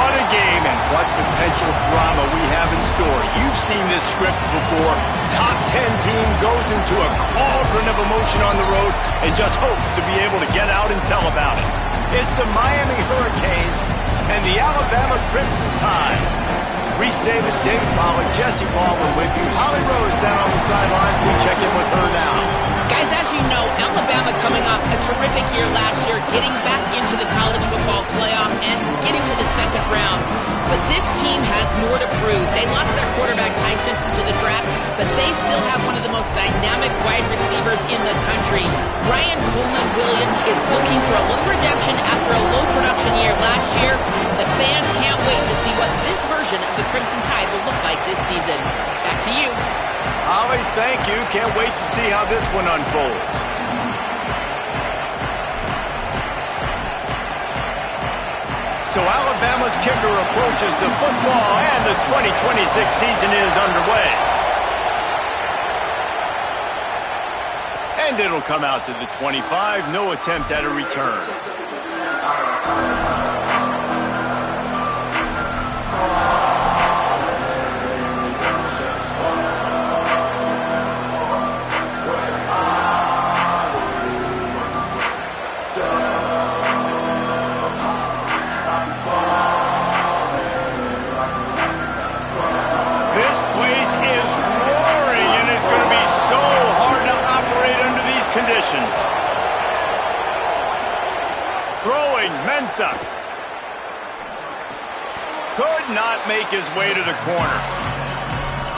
What a game and what potential drama we have in store. You've seen this script before. Top 10 team goes into a cauldron of emotion on the road and just hopes to be able to get out and tell about it. It's the Miami Hurricanes and the Alabama Crimson Tide. Reese Davis, David Pollack, Jesse Baldwin with you. Holly Rose down on the sidelines. We check in with her now. Guys, as you know, Alabama coming off a terrific year last year, getting back into the college football playoff and getting to the second round. But this team has more to prove. They lost their quarterback Ty Simpson to the draft, but they still have one of the most dynamic wide receivers in the country. Ryan Coleman-Williams is looking for a little redemption after a low production year last year. The fans can't wait to see what this version of the Crimson Tide will look like this season. Back to you. Holly, thank you. Can't wait to see how this one unfolds. So Alabama's kicker approaches the football, and the 2026 season is underway. And it'll come out to the 25. No attempt at a return. Throwing, Ncaa. Could not make his way to the corner.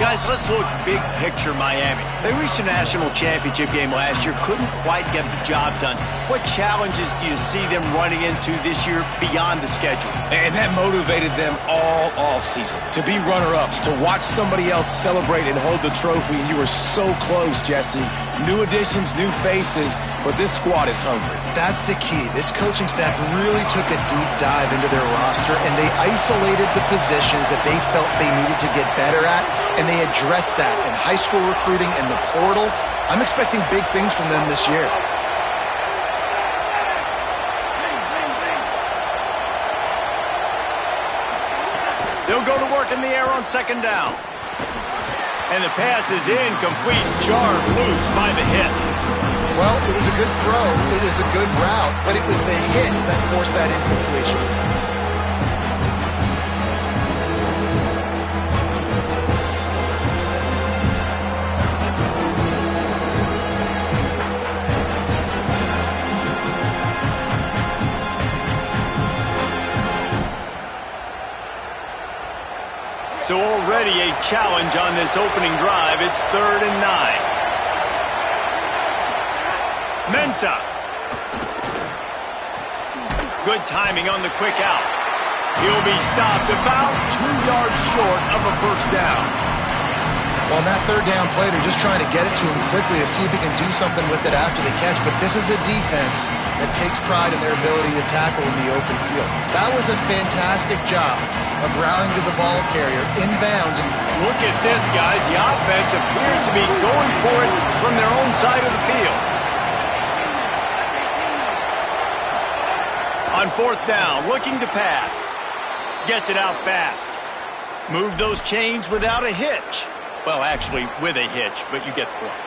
Guys, let's look big picture Miami. They reached a national championship game last year, couldn't quite get the job done. What challenges do you see them running into this year beyond the schedule? And that motivated them all offseason. To be runner-ups, to watch somebody else celebrate and hold the trophy, and you were so close, Jesse. New additions, new faces, but this squad is hungry. That's the key. This coaching staff really took a deep dive into their roster, and they isolated the positions that they felt they needed to get better at, and they addressed that in high school recruiting and the portal. I'm expecting big things from them this year. They'll go to work in the air on second down. And the pass is incomplete, jarred loose by the hit. Well, it was a good throw, it was a good route, but it was the hit that forced that incompletion. So already a challenge on this opening drive. It's 3rd and 9. Ncaa. Good timing on the quick out. He'll be stopped about 2 yards short of a first down. Well, on that 3rd down play, they're just trying to get it to him quickly to see if he can do something with it after the catch. But this is a defense that takes pride in their ability to tackle in the open field. That was a fantastic job of rallying to the ball carrier inbounds. And look at this, guys. The offense appears to be going for it from their own side of the field. On 4th down, looking to pass. Gets it out fast. Move those chains without a hitch. Well, actually, with a hitch, but you get the point.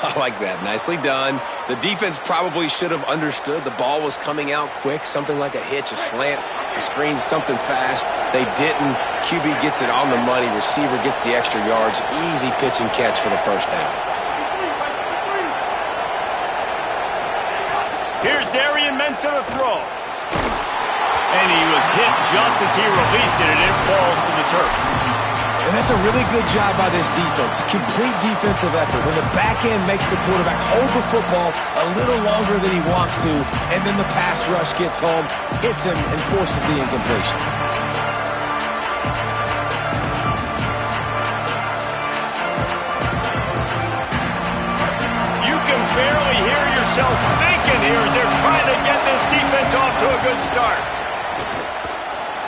I like that. Nicely done. The defense probably should have understood the ball was coming out quick, something like a hitch, a slant, a screen, something fast. They didn't. QB gets it on the money. Receiver gets the extra yards. Easy pitch and catch for the first down. Here's Darian Ncaa to throw. And he was hit just as he released it, and it falls to the turf. And that's a really good job by this defense. Complete defensive effort. When the back end makes the quarterback hold the football a little longer than he wants to, and then the pass rush gets home, hits him, and forces the incompletion. You can barely hear yourself thinking here as they're trying to get this defense off to a good start.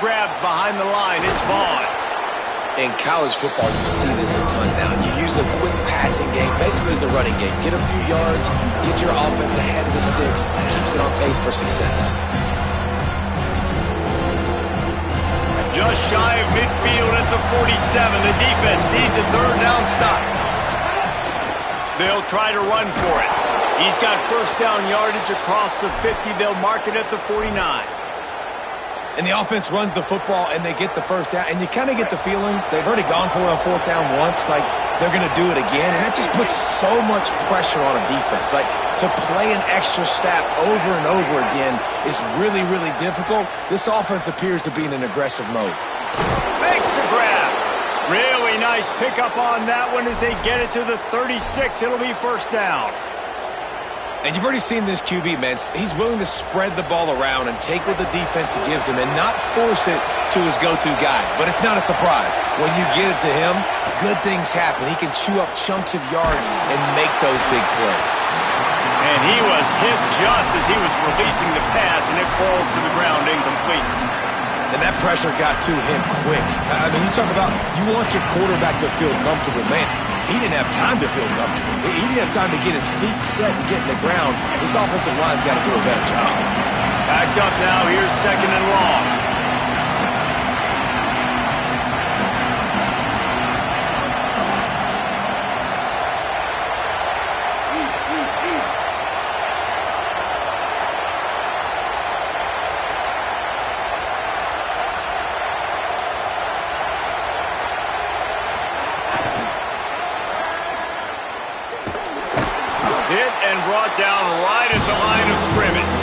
Grabbed behind the line, it's Vaughn. In college football, you see this a ton now. You use a quick passing game, basically as the running game. Get a few yards, get your offense ahead of the sticks, keeps it on pace for success. Just shy of midfield at the 47. The defense needs a third down stop. They'll try to run for it. He's got first down yardage across the 50. They'll mark it at the 49. And the offense runs the football, and they get the first down. And you kind of get the feeling they've already gone for it on fourth down once, like they're going to do it again. And that just puts so much pressure on a defense. Like, to play an extra snap over and over again is really, really difficult. This offense appears to be in an aggressive mode. Makes the grab. Really nice pickup on that one as they get it to the 36. It'll be first down. And you've already seen this QB, man. He's willing to spread the ball around and take what the defense gives him and not force it to his go-to guy. But it's not a surprise. When you get it to him, good things happen. He can chew up chunks of yards and make those big plays. And he was hit just as he was releasing the pass, and it falls to the ground incomplete. And that pressure got to him quick. I mean, you talk about you want your quarterback to feel comfortable. Man, he didn't have time to feel comfortable. He didn't have time to get his feet set and get in the ground. This offensive line's got to do a better job. Backed up now. Here's second and long. Hit and brought down right at the line of scrimmage.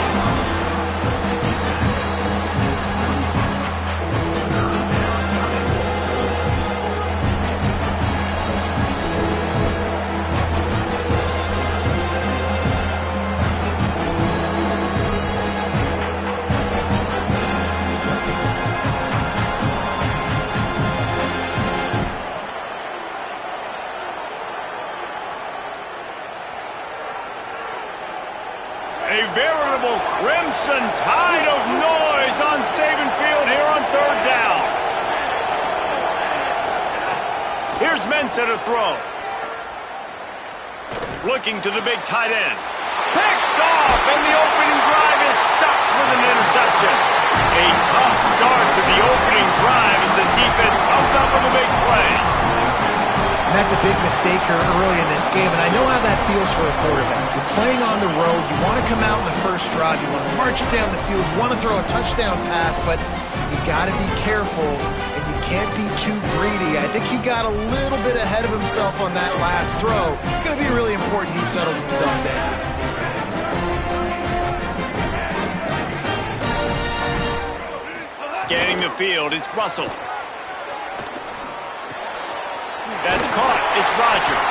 A veritable crimson tide of noise on Saban Field here on third down. Here's Ncaa to throw. Looking to the big tight end. Picked off, and the opening drive is stopped with an interception. A tough start to the opening drive as the defense comes up with a big play. And that's a big mistake here early in this game, and I know how that feels for a quarterback. You're playing on the road. You want to come out in the first drive. You want to march it down the field. You want to throw a touchdown pass, but you got to be careful, and you can't be too greedy. I think he got a little bit ahead of himself on that last throw. It's going to be really important he settles himself down. Scanning the field, it's Russell. That's caught. It's Rodgers.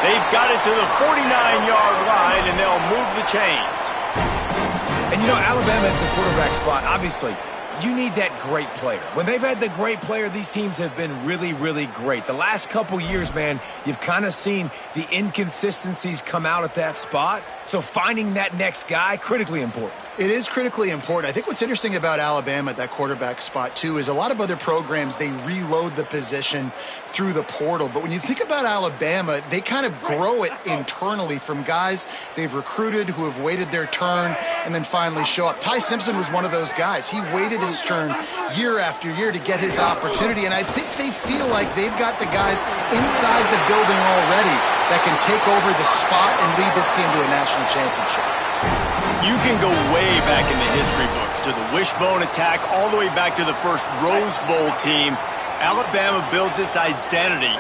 They've got it to the 49-yard line, and they'll move the chains. And, you know, Alabama at the quarterback spot, obviously, you need that great player. When they've had the great player, these teams have been really, really great. The last couple years, man, you've kind of seen the inconsistencies come out at that spot. So finding that next guy, critically important. It is critically important. I think what's interesting about Alabama at that quarterback spot, too, is a lot of other programs, they reload the position through the portal. But when you think about Alabama, they kind of grow it internally from guys they've recruited who have waited their turn and then finally show up. Ty Simpson was one of those guys. He waited his turn year after year to get his opportunity, and I think they feel like they've got the guys inside the building already that can take over the spot and lead this team to a national championship. You can go way back in the history books to the wishbone attack all the way back to the first Rose Bowl team. Alabama builds its identity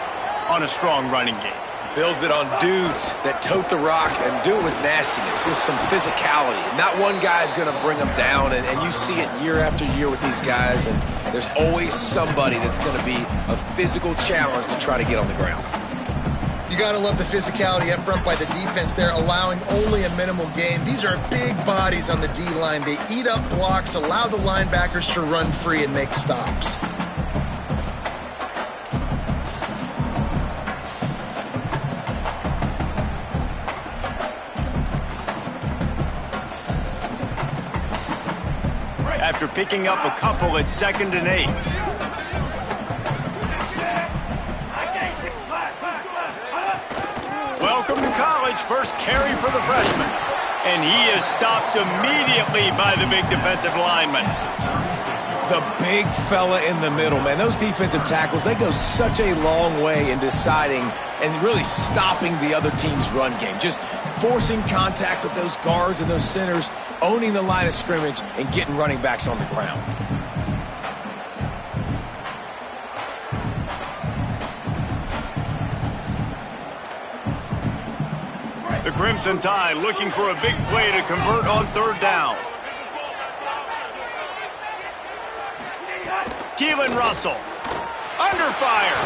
on a strong running game. Builds it on dudes that tote the rock and do it with nastiness, with some physicality. Not one guy's going to bring them down, and you see it year after year with these guys, and there's always somebody that's going to be a physical challenge to try to get on the ground. You got to love the physicality up front by the defense. They're allowing only a minimal gain. These are big bodies on the D-line. They eat up blocks, allow the linebackers to run free and make stops. After picking up a couple at 2nd and 8. Welcome to college. First carry for the freshman. And he is stopped immediately by the big defensive lineman. The big fella in the middle, man. Those defensive tackles, they go such a long way in deciding and really stopping the other team's run game. Just forcing contact with those guards and those centers, owning the line of scrimmage, and getting running backs on the ground. The Crimson Tide looking for a big play to convert on third down. Keelan Russell, under fire.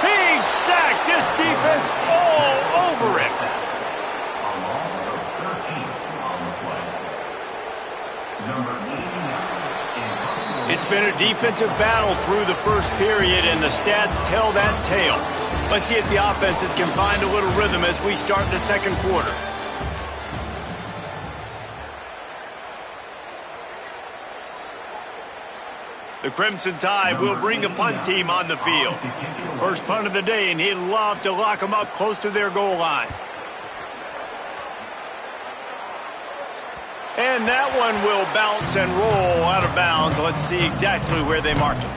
He's sacked. This defense all over it. It's been a defensive battle through the first period, and the stats tell that tale. Let's see if the offenses can find a little rhythm as we start the second quarter. The Crimson Tide will bring the punt team on the field. First punt of the day, and he'd love to lock them up close to their goal line. And that one will bounce and roll out of bounds. Let's see exactly where they mark it.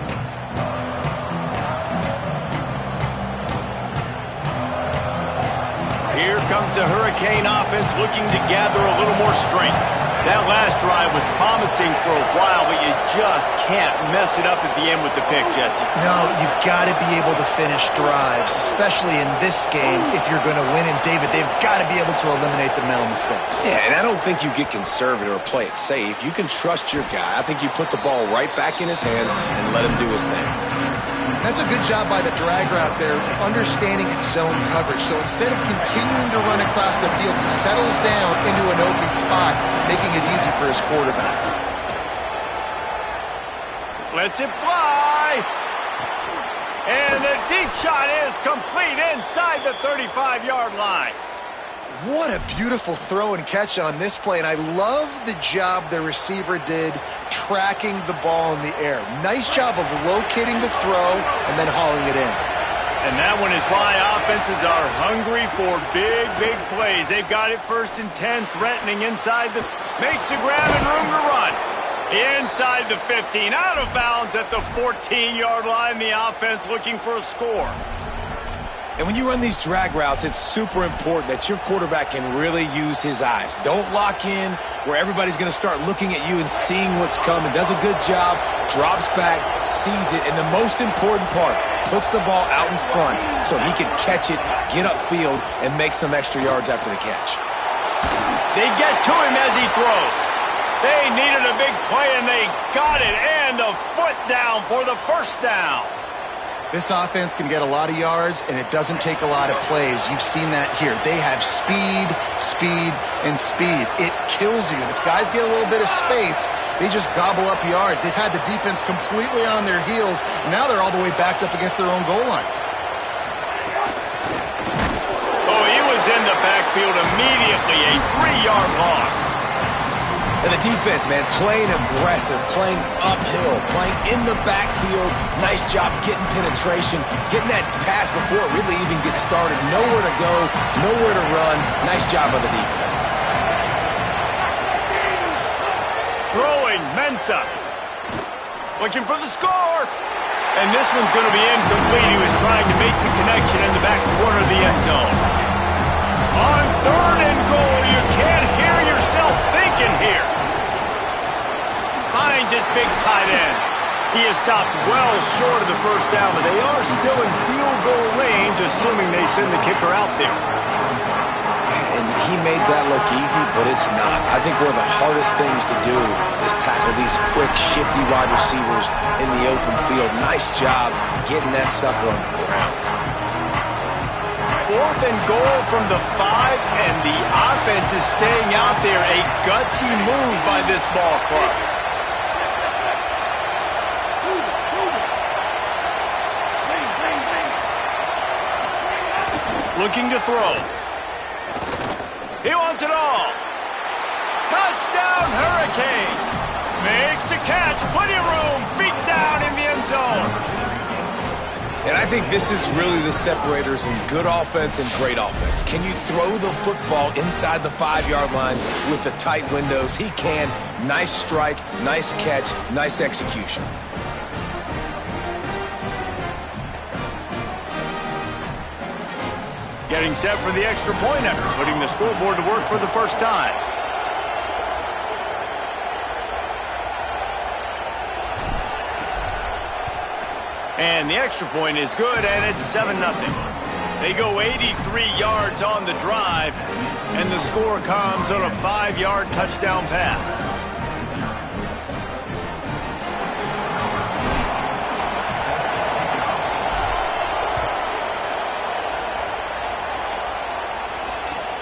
Here comes the Hurricane offense looking to gather a little more strength. That last drive was promising for a while, but you just can't mess it up at the end with the pick, Jesse. No, you've got to be able to finish drives, especially in this game if you're going to win. And, David, they've got to be able to eliminate the mental mistakes. Yeah, and I don't think you get conservative or play it safe. You can trust your guy. I think you put the ball right back in his hands and let him do his thing. That's a good job by the drag route there, understanding its zone coverage. So instead of continuing to run across the field, he settles down into an open spot, making it easy for his quarterback. Lets it fly. And the deep shot is complete inside the 35-yard line. What a beautiful throw and catch on this play, and I love the job the receiver did tracking the ball in the air. Nice job of locating the throw and then hauling it in. And that one is why offenses are hungry for big, big plays. They've got it 1st and 10, threatening inside the... Makes the grab and room to run. Inside the 15, out of bounds at the 14-yard line. The offense looking for a score. And when you run these drag routes, it's super important that your quarterback can really use his eyes. Don't lock in where everybody's going to start looking at you and seeing what's coming. Does a good job, drops back, sees it, and the most important part, puts the ball out in front so he can catch it, get upfield, and make some extra yards after the catch. They get to him as he throws. They needed a big play, and they got it, and the foot down for the first down. This offense can get a lot of yards, and it doesn't take a lot of plays. You've seen that here. They have speed, speed, and speed. It kills you. And if guys get a little bit of space, they just gobble up yards. They've had the defense completely on their heels. Now they're all the way backed up against their own goal line. Oh, he was in the backfield immediately. A 3-yard loss. And the defense, man, playing aggressive, playing uphill, playing in the backfield. Nice job getting penetration, getting that pass before it really even gets started. Nowhere to go, nowhere to run. Nice job by the defense. Throwing, Ncaa. Looking for the score. And this one's going to be incomplete. He was trying to make the connection in the back corner of the end zone. On 3rd and goal, you can't hear yourself thinking here. Finds his big tight end. He is stopped well short of the first down, but they are still in field goal range, assuming they send the kicker out there. And he made that look easy, but it's not. I think one of the hardest things to do is tackle these quick, shifty wide receivers in the open field. Nice job getting that sucker on the ground. 4th and goal from the 5, and the offense is staying out there. A gutsy move by this ball club. Looking to throw. He wants it all. Touchdown, Hurricanes. Makes the catch. Plenty of room. Feet down in the end zone. And I I think this is really the separators in good offense and great offense. Can you throw the football inside the 5-yard line with the tight windows? He can. Nice strike, nice catch, nice execution. Getting set for the extra point after putting the scoreboard to work for the first time. And the extra point is good, and it's 7-0. They go 83 yards on the drive, and the score comes on a 5-yard touchdown pass.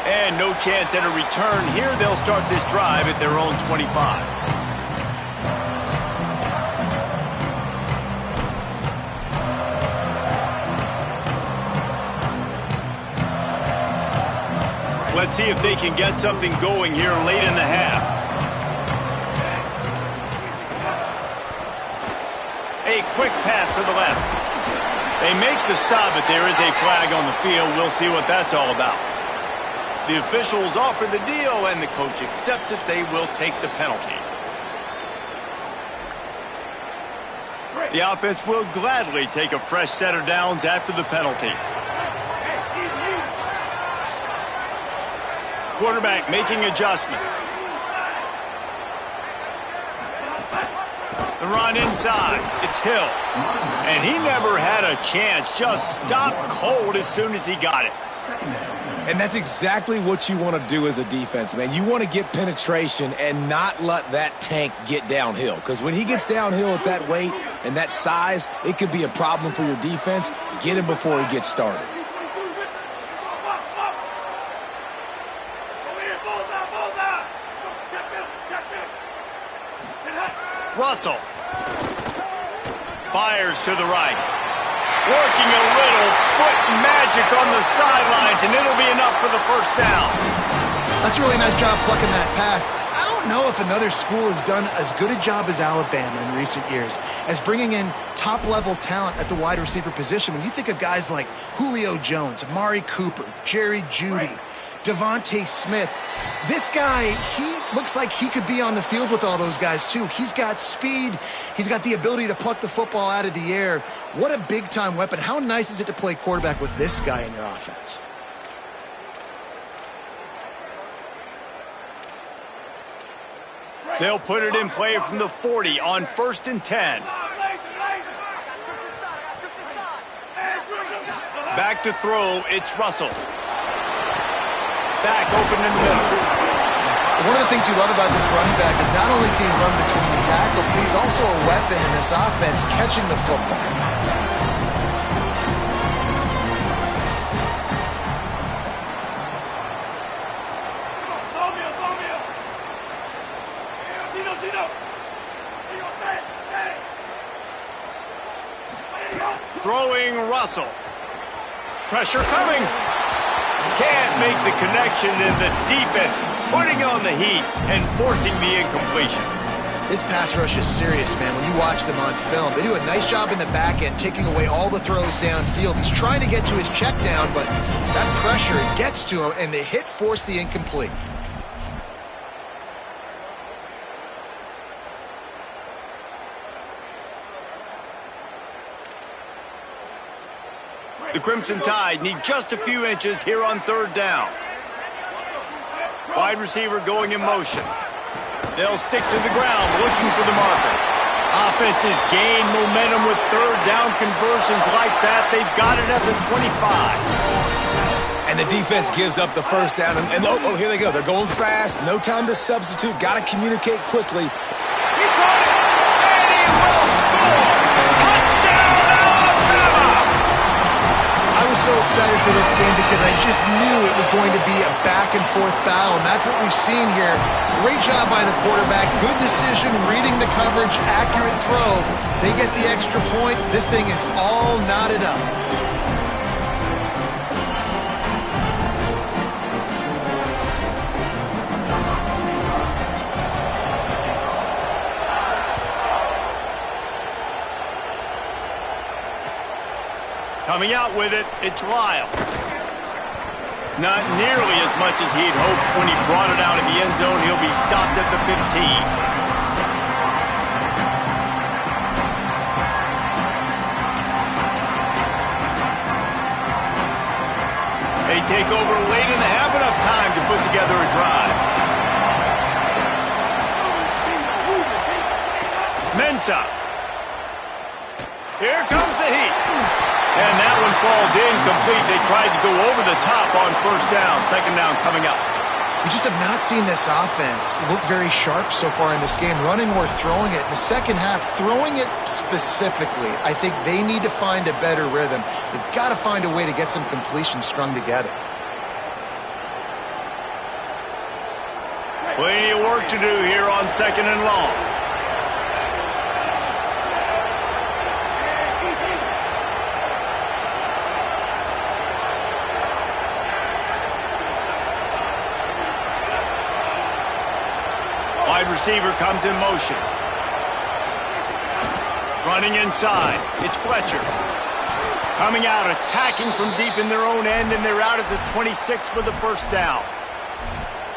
And no chance at a return here. They'll start this drive at their own 25. Let's see if they can get something going here late in the half. A quick pass to the left. They make the stop, but there is a flag on the field. We'll see what that's all about. The officials offer the deal, and the coach accepts it. They will take the penalty. The offense will gladly take a fresh set of downs after the penalty. Quarterback making adjustments. The run inside. It's Hill. And he never had a chance. Just stopped cold as soon as he got it. And that's exactly what you want to do as a defense, man. You want to get penetration and not let that tank get downhill. Because when he gets downhill at that weight and that size, it could be a problem for your defense. Get him before he gets started. Russell fires to the right. Working a little foot magic on the sidelines, and it'll be enough for the first down. That's a really nice job plucking that pass. I don't know if another school has done as good a job as Alabama in recent years as bringing in top-level talent at the wide receiver position. When you think of guys like Julio Jones, Amari Cooper, Jerry Jeudy, Devontae Smith, this guy, he looks like he could be on the field with all those guys too. He's got speed. He's got the ability to pluck the football out of the air. What a big-time weapon. How nice is it to play quarterback with this guy in your offense? They'll put it in play from the 40 on 1st and 10. Back to throw, it's Russell. Back open in the middle. One of the things you love about this running back is not only can he run between the tackles, but he's also a weapon in this offense catching the football. Throwing Russell. Pressure coming. Can't make the connection, and the defense putting on the heat and forcing the incompletion. This pass rush is serious, man. When you watch them on film, they do a nice job in the back end, taking away all the throws downfield. He's trying to get to his check down, but that pressure gets to him, and the hit forced the incomplete. The Crimson Tide need just a few inches here on 3rd down. Wide receiver going in motion. They'll stick to the ground looking for the marker. Offenses gain momentum with 3rd down conversions like that. They've got it at the 25. And the defense gives up the first down. And oh, here they go. They're going fast. No time to substitute. Got to communicate quickly. He caught it, and he will score. Touchdown, Alabama! I was so excited for this game because I just knew it was going to be a back-and-forth battle, and that's what we've seen here. Great job by the quarterback. Good decision, reading the coverage, accurate throw. They get the extra point. This thing is all knotted up. Coming out with it, it's Lyle. Not nearly as much as he'd hoped when he brought it out of the end zone. He'll be stopped at the 15. They take over late and have enough time to put together a drive. Ncaa. Here comes the heat. And that one falls incomplete. They tried to go over the top on first down. Second down coming up. We just have not seen this offense look very sharp so far in this game, running or throwing it. In the second half, throwing it specifically, I think they need to find a better rhythm. They've got to find a way to get some completions strung together. Plenty of work to do here on second and long. Wide receiver comes in motion. Running inside, it's Fletcher. Coming out, attacking from deep in their own end, and they're out at the 26 with the first down.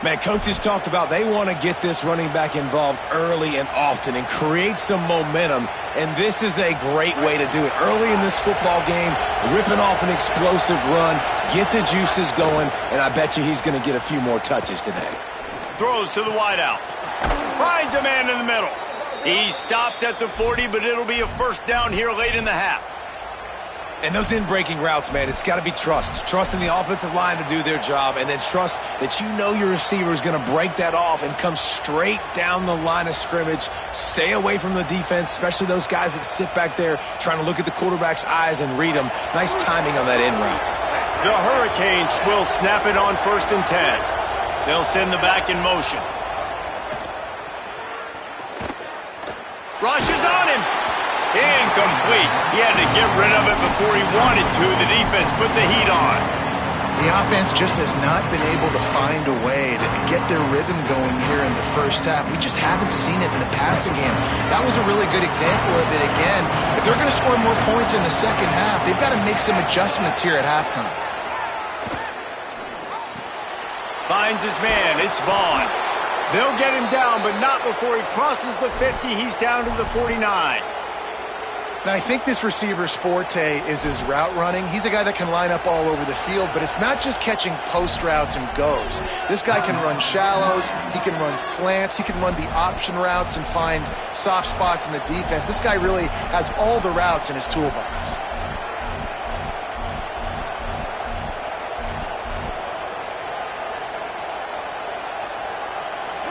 Man, coaches talked about they want to get this running back involved early and often and create some momentum, and this is a great way to do it. Early in this football game, ripping off an explosive run, get the juices going, and I bet you he's going to get a few more touches today. Throws to the wideout. Finds a man in the middle. He stopped at the 40, but it'll be a first down here late in the half. And those in-breaking routes, man, it's got to be trust. Trust in the offensive line to do their job, and then trust that you know your receiver is going to break that off and come straight down the line of scrimmage. Stay away from the defense, especially those guys that sit back there trying to look at the quarterback's eyes and read them. Nice timing on that in route. The Hurricanes will snap it on 1st and 10. They'll send the back in motion. Rushes on him. Incomplete. He had to get rid of it before he wanted to. The defense put the heat on. The offense just has not been able to find a way to get their rhythm going here in the first half. We just haven't seen it in the passing game. That was a really good example of it again. If they're going to score more points in the second half, they've got to make some adjustments here at halftime. Finds his man. It's Vaughn. They'll get him down, but not before he crosses the 50. He's down to the 49. Now, I think this receiver's forte is his route running. He's a guy that can line up all over the field, but it's not just catching post routes and goes. This guy can run shallows, he can run slants, he can run the option routes and find soft spots in the defense. This guy really has all the routes in his toolbox.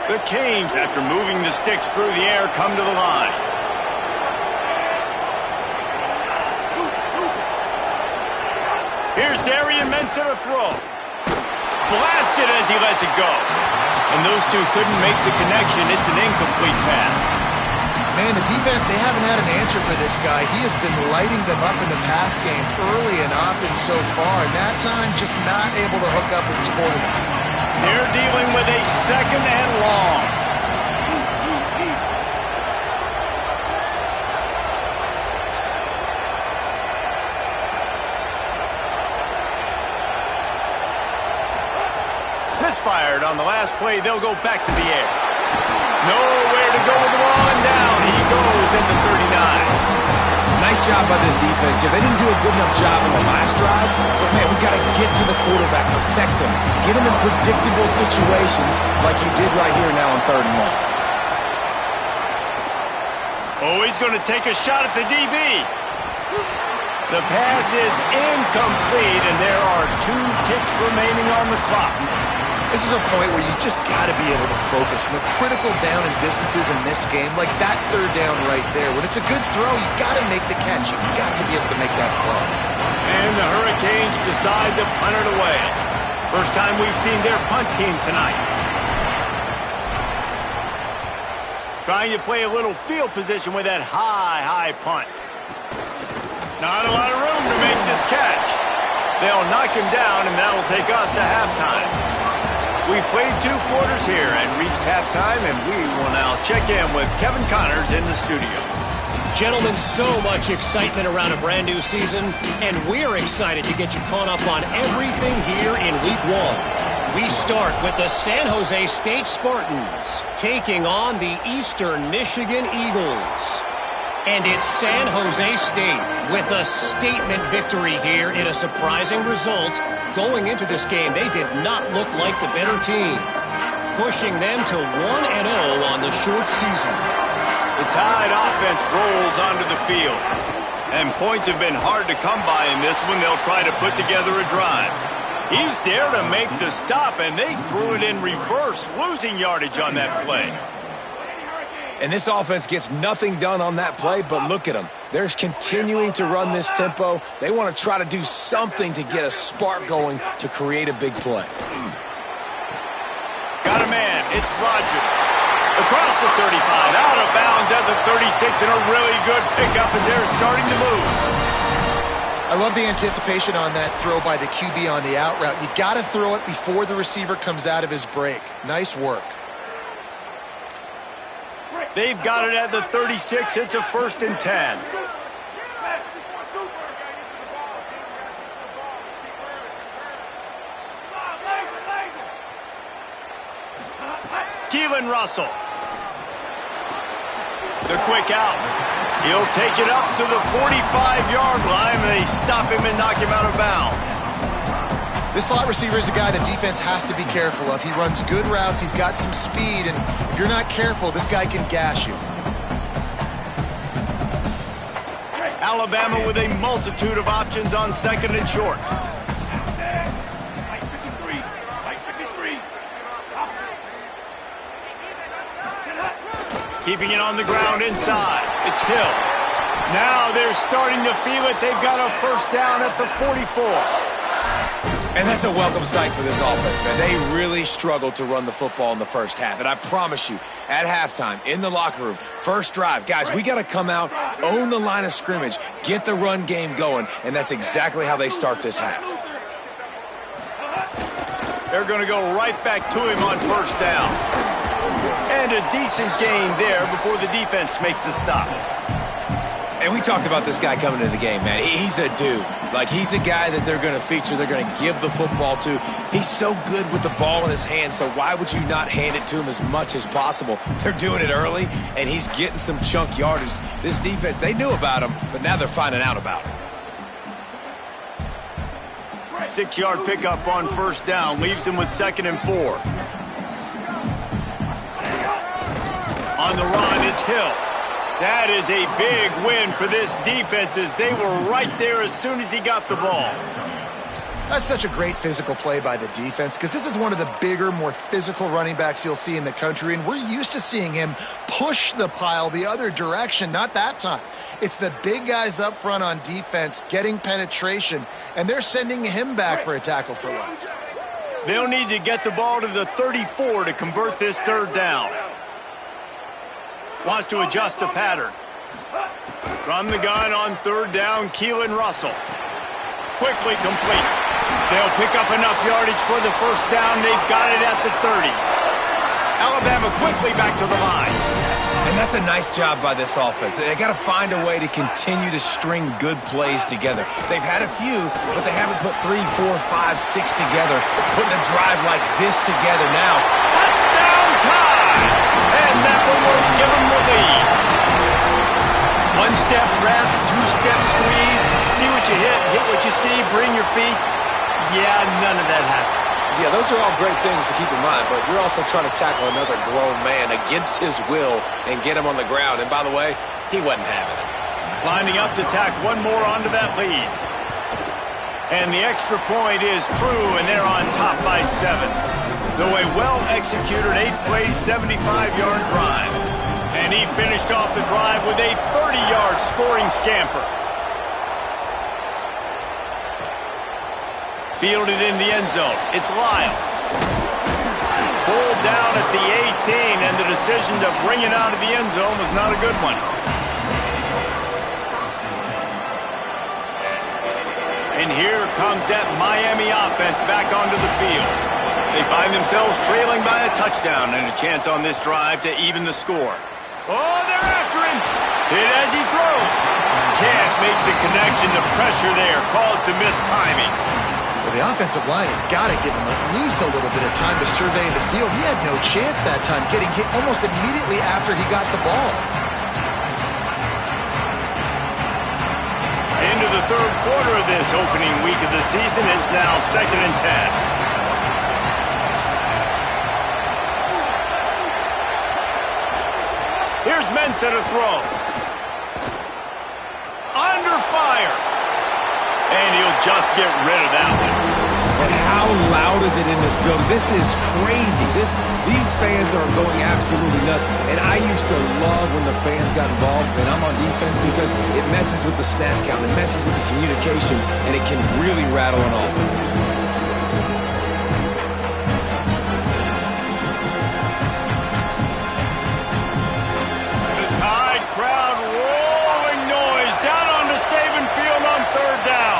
The Canes, after moving the sticks through the air, come to the line. Here's Darian Ncaa to throw. Blasted as he lets it go. And those two couldn't make the connection. It's an incomplete pass. Man, the defense, they haven't had an answer for this guy. He has been lighting them up in the pass game early and often so far. And that time, just not able to hook up with his quarterback. They're dealing with a second and long. Misfired on the last play. They'll go back to the air. Nowhere to go with the ball, and down he goes into 39. Nice job by this defense here. They didn't do a good enough job in the last drive, but, man, we've got to get to the quarterback, affect him, get him in predictable situations like you did right here now on 3rd and 1. Oh, he's going to take a shot at the DB. The pass is incomplete, and there are 2 ticks remaining on the clock. This is a point where you just got to be able to focus. And the critical down and distances in this game, like that 3rd down right there. When it's a good throw, you got to make the catch. You got to be able to make that play. And the Hurricanes decide to punt it away. First time we've seen their punt team tonight. Trying to play a little field position with that high punt. Not a lot of room to make this catch. They'll knock him down, and that'll take us to halftime. We've played 2 quarters here and reached halftime, and we will now check in with Kevin Connors in the studio. Gentlemen, so much excitement around a brand new season, and we're excited to get you caught up on everything here in Week 1. We start with the San Jose State Spartans taking on the Eastern Michigan Eagles. And it's San Jose State with a statement victory here in a surprising result. Going into this game, they did not look like the better team, pushing them to 1-0 on the short season. The Tide offense rolls onto the field. And points have been hard to come by in this one. They'll try to put together a drive. He's there to make the stop, and they threw it in reverse, losing yardage on that play. And this offense gets nothing done on that play, but look at them. They're continuing to run this tempo. They want to try to do something to get a spark going to create a big play. Got a man. It's Rodgers. Across the 35, out of bounds at the 36, and a really good pickup as they're starting to move. I love the anticipation on that throw by the QB on the out route. You got to throw it before the receiver comes out of his break. Nice work. They've got it at the 36. It's a 1st and 10. Keelan Russell. The quick out. He'll take it up to the 45-yard line, and they stop him and knock him out of bounds. This slot receiver is a guy the defense has to be careful of. He runs good routes. He's got some speed, and if you're not careful, this guy can gash you. Alabama with a multitude of options on 2nd and short. Keeping it on the ground inside. It's Hill. Now they're starting to feel it. They've got a 1st down at the 44. And that's a welcome sight for this offense, man. They really struggled to run the football in the first half. And I promise you, at halftime, in the locker room, first drive, guys, we got to come out, own the line of scrimmage, get the run game going, and that's exactly how they start this half. They're going to go right back to him on 1st down. And a decent gain there before the defense makes the stop. And we talked about this guy coming into the game, man. He's a dude. Like, he's a guy that they're going to feature, they're going to give the football to. He's so good with the ball in his hands, so why would you not hand it to him as much as possible? They're doing it early, and he's getting some chunk yardage. This defense, they knew about him, but now they're finding out about him. 6-yard pickup on 1st down, leaves them with 2nd and 4. On the run, it's Hill. That is a big win for this defense as they were right there as soon as he got the ball. That's such a great physical play by the defense because this is one of the bigger, more physical running backs you'll see in the country, and we're used to seeing him push the pile the other direction. Not that time. It's the big guys up front on defense getting penetration, and they're sending him back for a tackle for loss. They'll need to get the ball to the 34 to convert this 3rd down. Wants to adjust the pattern. From the gun on 3rd down, Keelan Russell. Quickly complete. They'll pick up enough yardage for the 1st down. They've got it at the 30. Alabama quickly back to the line. And that's a nice job by this offense. They got to find a way to continue to string good plays together. They've had a few, but they haven't put 3, 4, 5, 6 together. Putting a drive like this together now. Touchdown time! And that one will give them the lead. 1-step wrap, 2-step squeeze. See what you hit what you see, bring your feet. Yeah, none of that happened. Yeah, those are all great things to keep in mind, but you're also trying to tackle another grown man against his will and get him on the ground. And by the way, he wasn't having it. Lining up to tack one more onto that lead. And the extra point is true, and they're on top by 7. So a well-executed 8-play, 75-yard drive. And he finished off the drive with a 30-yard scoring scamper. Fielded in the end zone. It's Lyle. Pulled down at the 18, and the decision to bring it out of the end zone was not a good one. And here comes that Miami offense back onto the field. They find themselves trailing by a touchdown and a chance on this drive to even the score. Oh, they're after him. Hit as he throws. Can't make the connection. The pressure there caused the missed timing. Well, the offensive line has got to give him at least a little bit of time to survey the field. He had no chance that time, getting hit almost immediately after he got the ball. Into the third quarter of this opening week of the season. It's now 2nd and 10. Here's Ncaa to throw. Under fire. And he'll just get rid of that one. And how loud is it in this building? This is crazy. These fans are going absolutely nuts. And I used to love when the fans got involved, and I'm on defense, because it messes with the snap count, it messes with the communication, and it can really rattle an offense. The Tide crowd roaring noise down on the Saban field on 3rd down.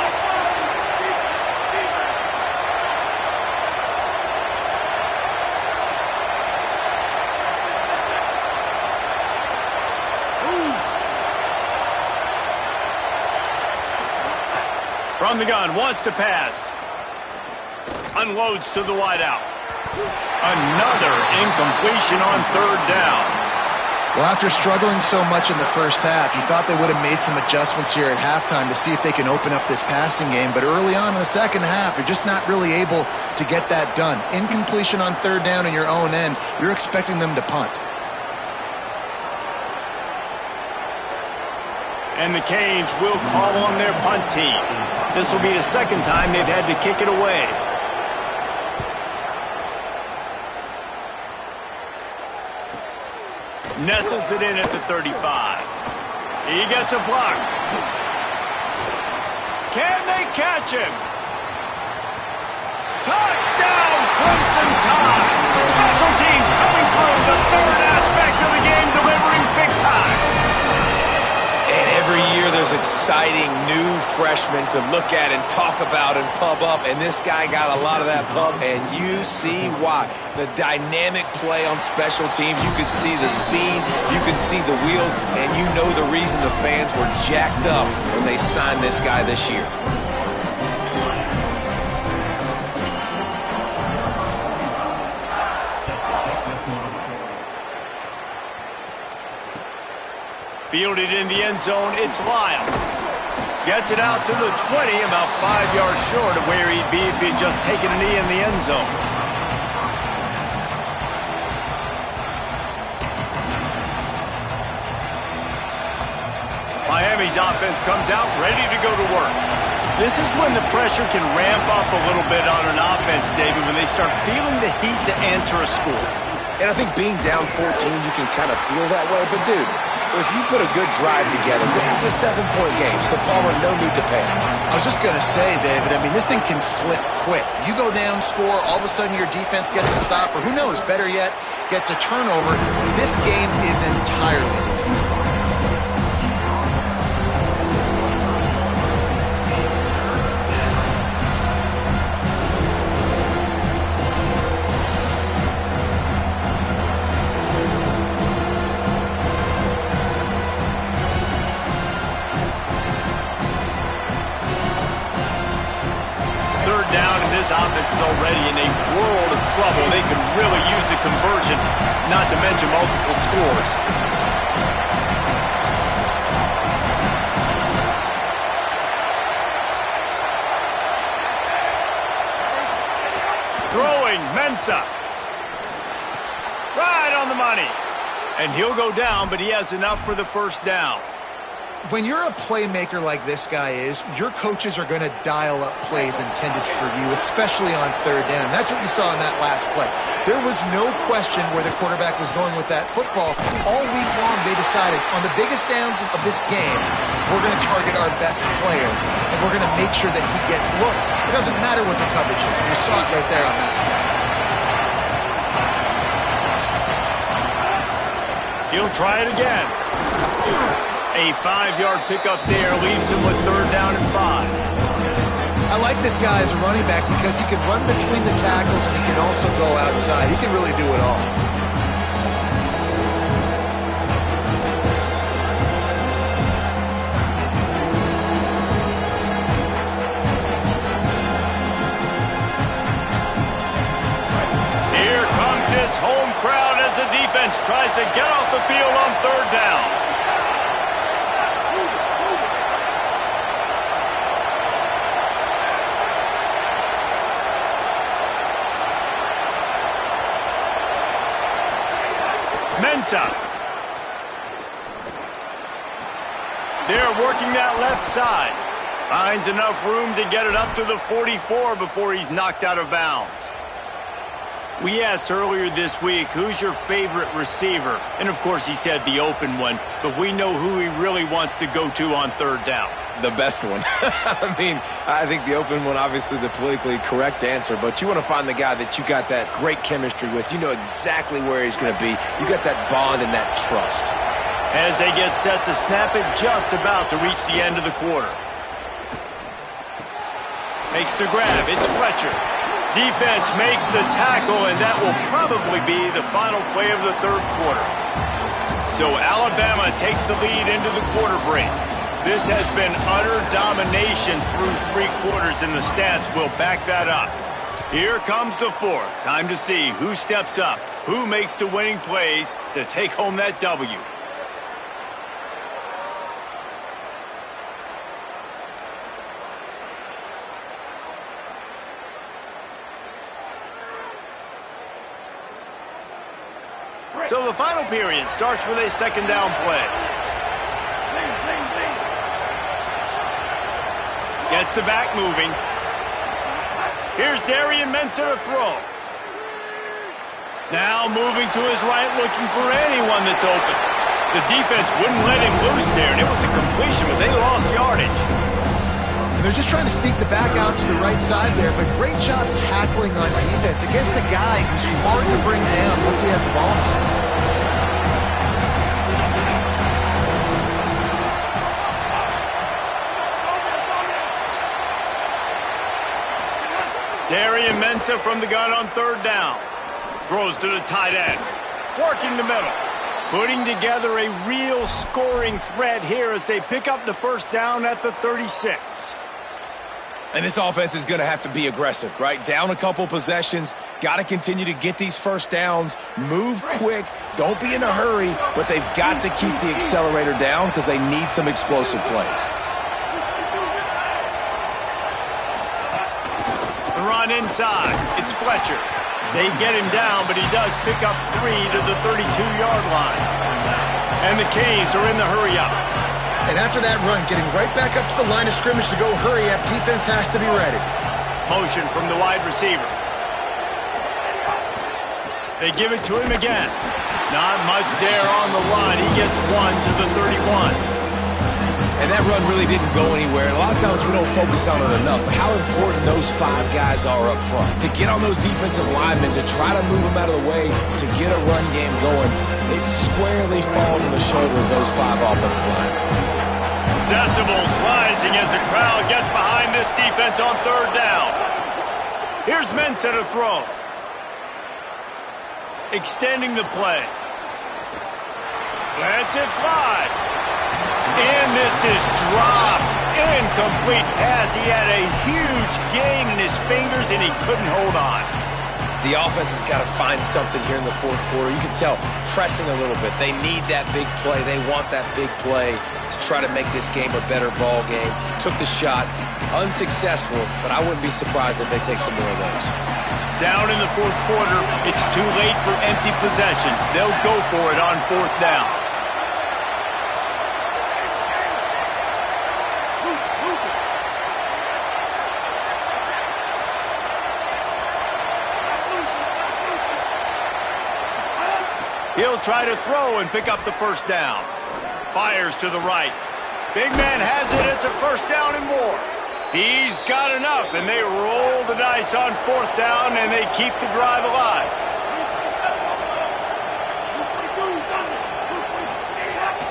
From the gun, wants to pass. Unloads to the wideout. Another incompletion on 3rd down. Well, after struggling so much in the first half, you thought they would have made some adjustments here at halftime to see if they can open up this passing game. But early on in the second half, you're just not really able to get that done. Incompletion on 3rd down in your own end, you're expecting them to punt. And the Canes will call on their punt team. This will be the 2nd time they've had to kick it away. Nestles it in at the 35. He gets a block. Can they catch him? Touchdown, Crimson Tide. Special teams coming through, the 3rd aspect of the game, delivering big time. And every year there's exciting new freshmen to look at and talk about and pub up, and this guy got a lot of that pub, and you see why. The dynamic play on special teams, you could see the speed, you could see the wheels, and you know the reason the fans were jacked up when they signed this guy this year. Fielded in the end zone, it's Lyle. Gets it out to the 20, about 5 yards short of where he'd be if he'd just taken a knee in the end zone. Miami's offense comes out ready to go to work. This is when the pressure can ramp up a little bit on an offense, David, when they start feeling the heat to answer a score. And I think being down 14, you can kind of feel that way. But, dude, if you put a good drive together, this is a 7-point game, so Palmer, no need to panic. I was just going to say, David, I mean, this thing can flip quick. You go down, score, all of a sudden your defense gets a stop, or who knows, better yet, gets a turnover. This game is entirely different. Offense is already in a world of trouble. They could really use a conversion, not to mention multiple scores. Throwing, Ncaa. Right on the money. And he'll go down, but he has enough for the 1st down. When you're a playmaker like this guy is, your coaches are going to dial up plays intended for you, especially on 3rd down. That's what you saw in that last play. There was no question where the quarterback was going with that football. All week long, they decided on the biggest downs of this game, we're going to target our best player, and we're going to make sure that he gets looks. It doesn't matter what the coverage is. You saw it right there on that play. He'll try it again. A 5-yard pickup there leaves him with 3rd down and 5. I like this guy as a running back because he can run between the tackles and he can also go outside. He can really do it all. to get off the field on third down. Ncaa. They're working that left side. Finds enough room to get it up to the 44 before he's knocked out of bounds. We asked earlier this week, who's your favorite receiver? And of course he said the open one, but we know who he really wants to go to on third down. The best one. I mean, I think the open one, obviously the politically correct answer, but you want to find the guy that you got that great chemistry with. You know exactly where he's going to be. You got that bond and that trust. As they get set to snap it, just about to reach the end of the quarter. Makes the grab. It's Fletcher. Defense makes the tackle, and that will probably be the final play of the third quarter. So Alabama takes the lead into the quarter break. This has been utter domination through 3 quarters, and the stats will back that up. Here comes the fourth. Time to see who steps up, who makes the winning plays to take home that W. So the final period starts with a second down play. Gets the back moving. Here's Darian Ncaa to throw. Now moving to his right, looking for anyone that's open. The defense wouldn't let him loose there, and it was a completion, but they lost yardage. And they're just trying to sneak the back out to the right side there, but great job tackling on defense against a guy who's hard to bring down once he has the ball in his hand. Darian Ncaa from the gun on third down. Throws to the tight end. Working the middle. Putting together a real scoring threat here as they pick up the first down at the 36. And this offense is going to have to be aggressive, right? Down a couple possessions. Got to continue to get these first downs. Move quick. Don't be in a hurry. But they've got to keep the accelerator down because they need some explosive plays. The run inside. It's Fletcher. They get him down, but he does pick up 3 to the 32-yard line. And the Canes are in the hurry-up. And after that run, getting right back up to the line of scrimmage to go hurry up, defense has to be ready. Motion from the wide receiver. They give it to him again. Not much there on the run. He gets 1 to the 31. And that run really didn't go anywhere. And a lot of times we don't focus on it enough. But how important those 5 guys are up front. To get on those defensive linemen, to try to move them out of the way, to get a run game going, it squarely falls on the shoulder of those 5 offensive linemen. Decibels rising as the crowd gets behind this defense on third down. Here's Ncaa to throw. Extending the play. Lets it fly. And this is dropped. Incomplete pass. He had a huge gain in his fingers, and he couldn't hold on. The offense has got to find something here in the fourth quarter. You can tell pressing a little bit. They need that big play. They want that big play to try to make this game a better ball game. Took the shot. Unsuccessful, but I wouldn't be surprised if they take some more of those. Down in the fourth quarter, it's too late for empty possessions. They'll go for it on fourth down. He'll try to throw and pick up the first down. Fires to the right. Big man has it. It's a first down and more. He's got enough, and they roll the dice on fourth down, and they keep the drive alive.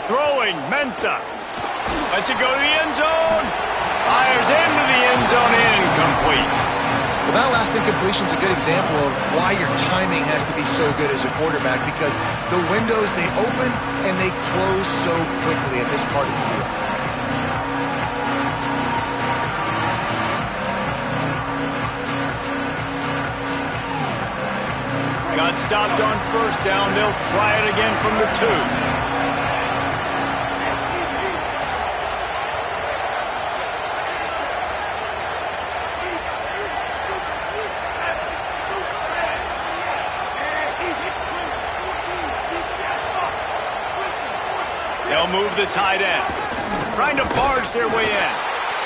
Throwing, Ncaa. Lets it go to the end zone. Fires into the end zone, incomplete. Well, that last incompletion is a good example of why your timing has to be so good as a quarterback, because the windows, they open and they close so quickly in this part of the field. Got get stopped on first down, they'll try it again from the 2. They'll move the tight end, trying to barge their way in.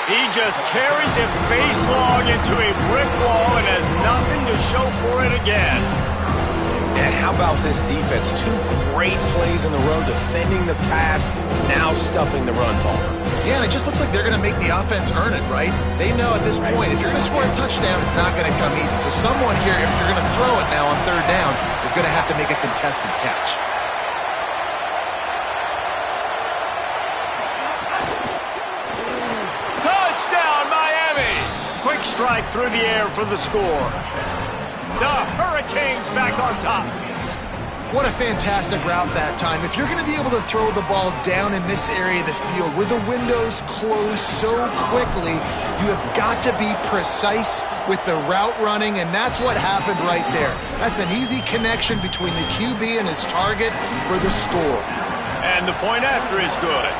He just carries it face long into a brick wall and has nothing to show for it again. And how about this defense? 2 great plays in the row, defending the pass, now stuffing the run ball. Yeah, and it just looks like they're going to make the offense earn it, right? They know at this point, if you're going to score a touchdown, it's not going to come easy. So someone here, if you're going to throw it now on third down, is going to have to make a contested catch. Quick strike through the air for the score. The Hurricanes back on top. What a fantastic route that time. If you're going to be able to throw the ball down in this area of the field where the windows close so quickly, you have got to be precise with the route running, and that's what happened right there. That's an easy connection between the QB and his target for the score. And the point after is good.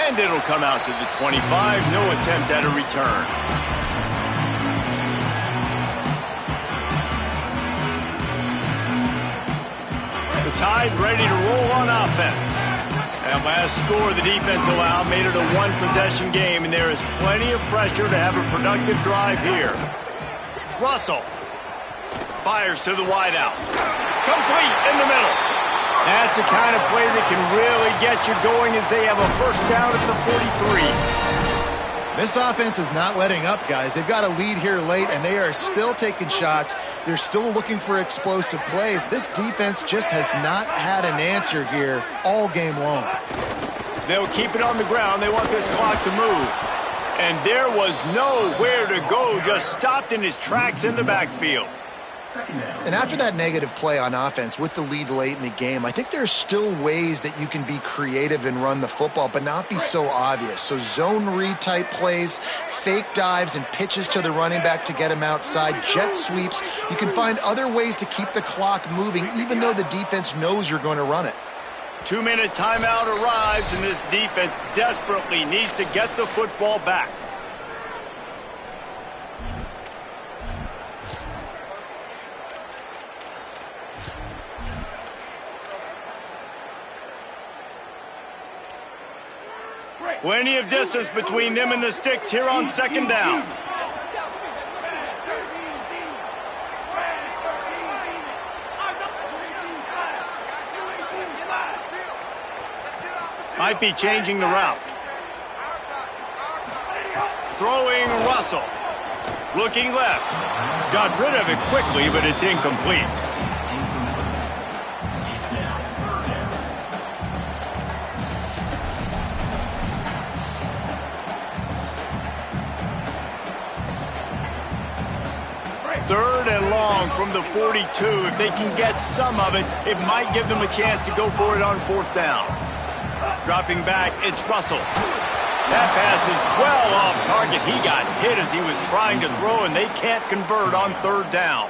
And it'll come out to the 25. No attempt at a return. The Tide ready to roll on offense. That last score the defense allowed made it a one-possession game, and there is plenty of pressure to have a productive drive here. Russell fires to the wideout. Complete in the middle. That's the kind of play that can really get you going as they have a first down at the 43. This offense is not letting up, guys. They've got a lead here late, and they are still taking shots. They're still looking for explosive plays. This defense just has not had an answer here all game long. They'll keep it on the ground. They want this clock to move. And there was nowhere to go, just stopped in his tracks in the backfield. And after that negative play on offense with the lead late in the game, I think there's still ways that you can be creative and run the football, but not be so obvious. So zone read type plays, fake dives and pitches to the running back to get him outside, jet sweeps. You can find other ways to keep the clock moving, even though the defense knows you're going to run it. 2-minute timeout arrives, and this defense desperately needs to get the football back. Plenty of distance between them and the sticks here on second down. Might be changing the route. Throwing Russell. Looking left. Got rid of it quickly, but it's incomplete. Third and long from the 42. If they can get some of it, it might give them a chance to go for it on fourth down. Dropping back, it's Russell. That pass is well off target. He got hit as he was trying to throw, and they can't convert on third down.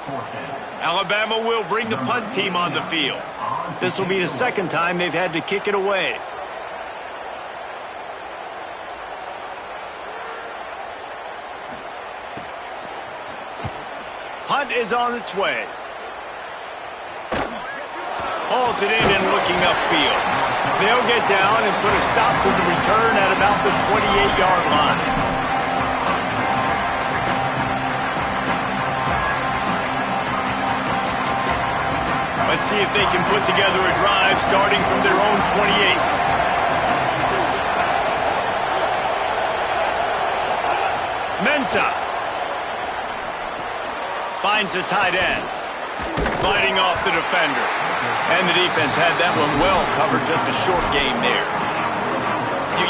Alabama will bring the punt team on the field. This will be the second time they've had to kick it away. Punt is on its way. Hauls it in and looking upfield. They'll get down and put a stop to the return at about the 28-yard line. Let's see if they can put together a drive starting from their own 28. Ncaa finds the tight end, fighting off the defender. And the defense had that one well covered, just a short game there.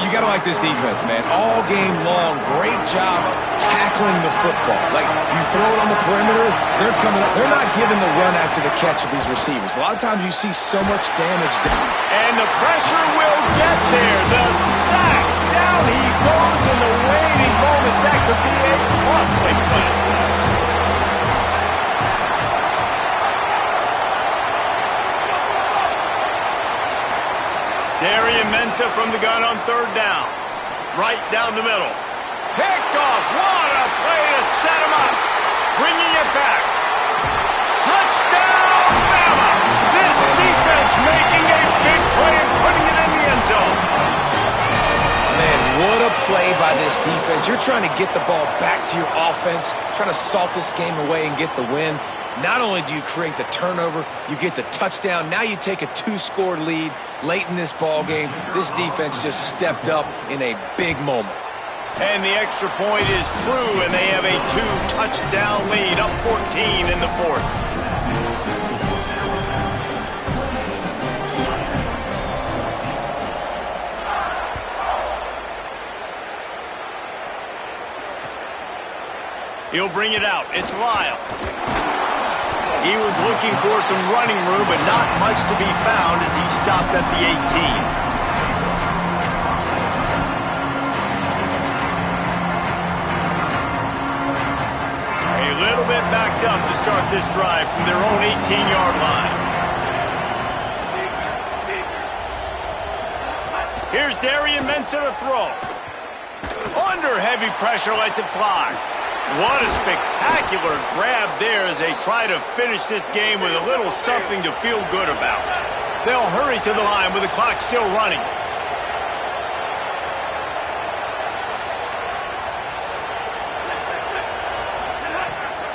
You got to like this defense, man. All game long, great job tackling the football. Like, you throw it on the perimeter, they're coming up. They're not giving the run after the catch of these receivers. A lot of times you see so much damage done. And the pressure will get there. The sack. Down he goes in the waiting moments. That could be a costly play. Ncaa from the gun on third down. Right down the middle. Picked off. What a play to set him up. Bringing it back. Touchdown, Bama! This defense making a big play and putting it in the end zone. Man, what a play by this defense. You're trying to get the ball back to your offense, trying to salt this game away and get the win. Not only do you create the turnover, you get the touchdown. Now you take a 2-score lead late in this ball game. This defense just stepped up in a big moment. And the extra point is true, and they have a 2-touchdown lead, up 14 in the fourth. He'll bring it out. It's Lyle. He was looking for some running room, but not much to be found as he stopped at the 18. A little bit backed up to start this drive from their own 18-yard line. Here's Ncaa to throw. Under heavy pressure, lets it fly. What a spectacular grab there as they try to finish this game with a little something to feel good about. They'll hurry to the line with the clock still running.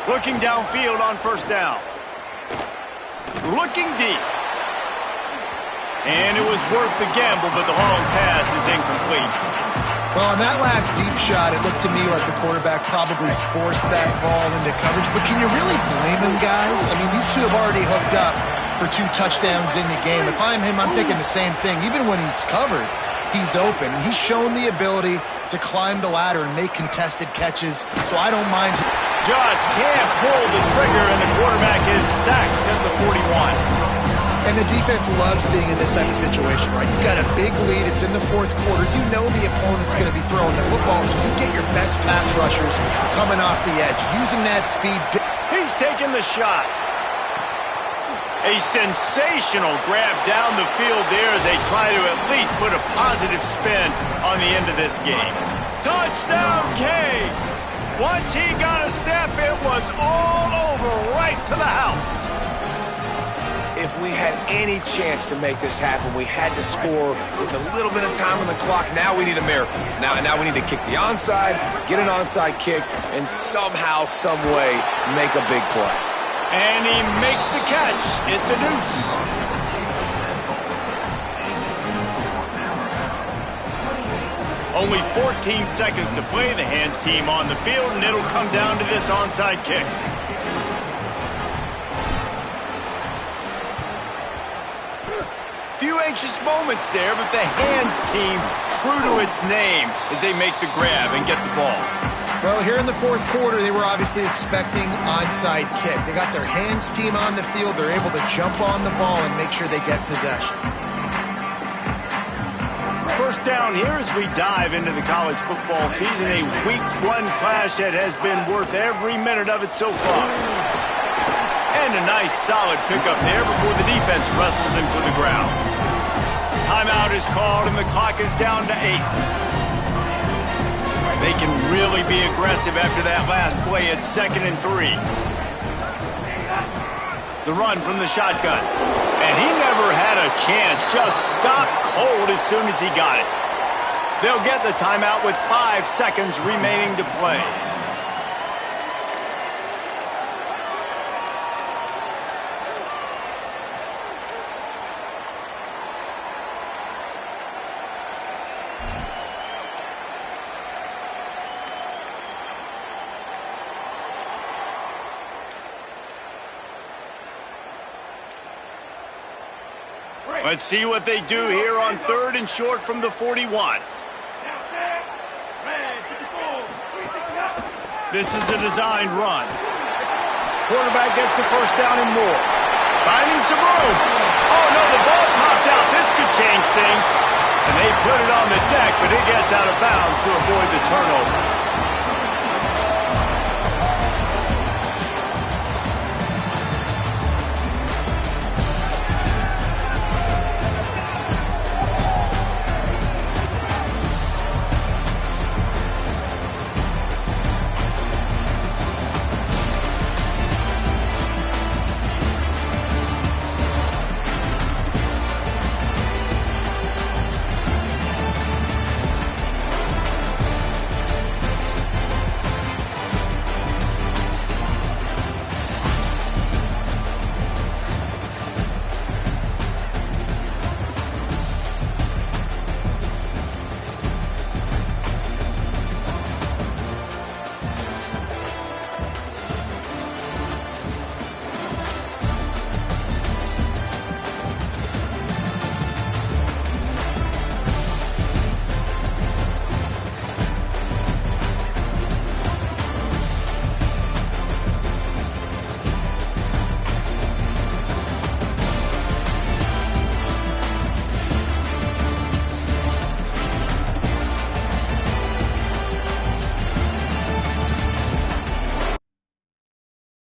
Looking downfield on first down. Looking deep. And it was worth the gamble, but the long pass is incomplete. Well, on that last deep shot, it looked to me like the quarterback probably forced that ball into coverage. But can you really blame him, guys? I mean, these two have already hooked up for 2 touchdowns in the game. If I'm him, I'm thinking the same thing. Even when he's covered, he's open. He's shown the ability to climb the ladder and make contested catches, so I don't mind. Just can't pull the trigger, and the quarterback is sacked at the 41. And the defense loves being in this type of situation, right? You've got a big lead. It's in the fourth quarter. You know the opponent's going to be throwing the football, so you get your best pass rushers coming off the edge, using that speed. He's taking the shot. A sensational grab down the field there as they try to at least put a positive spin on the end of this game. Touchdown, Canes! Once he got a step, it was all over, right to the house. If we had any chance to make this happen, we had to score with a little bit of time on the clock. Now we need a miracle. Now we need to kick the onside, get an onside kick, and somehow, some way, make a big play. And he makes the catch. It's a deuce. Only 14 seconds to play. The hands team on the field, and it'll come down to this onside kick. Few anxious moments there, but the hands team true to its name as they make the grab and get the ball. Well, here in the fourth quarter, they were obviously expecting onside kick. They got their hands team on the field. They're able to jump on the ball and make sure they get possession. First down here as we dive into the college football season. A week 1 clash that has been worth every minute of it so far. And a nice solid pickup there before the defense wrestles him to the ground. Timeout is called and the clock is down to 8. They can really be aggressive after that last play at 2nd and 3. The run from the shotgun. And he never had a chance. Just stopped cold as soon as he got it. They'll get the timeout with 5 seconds remaining to play. Let's see what they do here on 3rd and short from the 41. This is a designed run. Quarterback gets the first down and more. Finding some room. Oh, no, the ball popped out. This could change things. And they put it on the deck, but it gets out of bounds to avoid the turnover.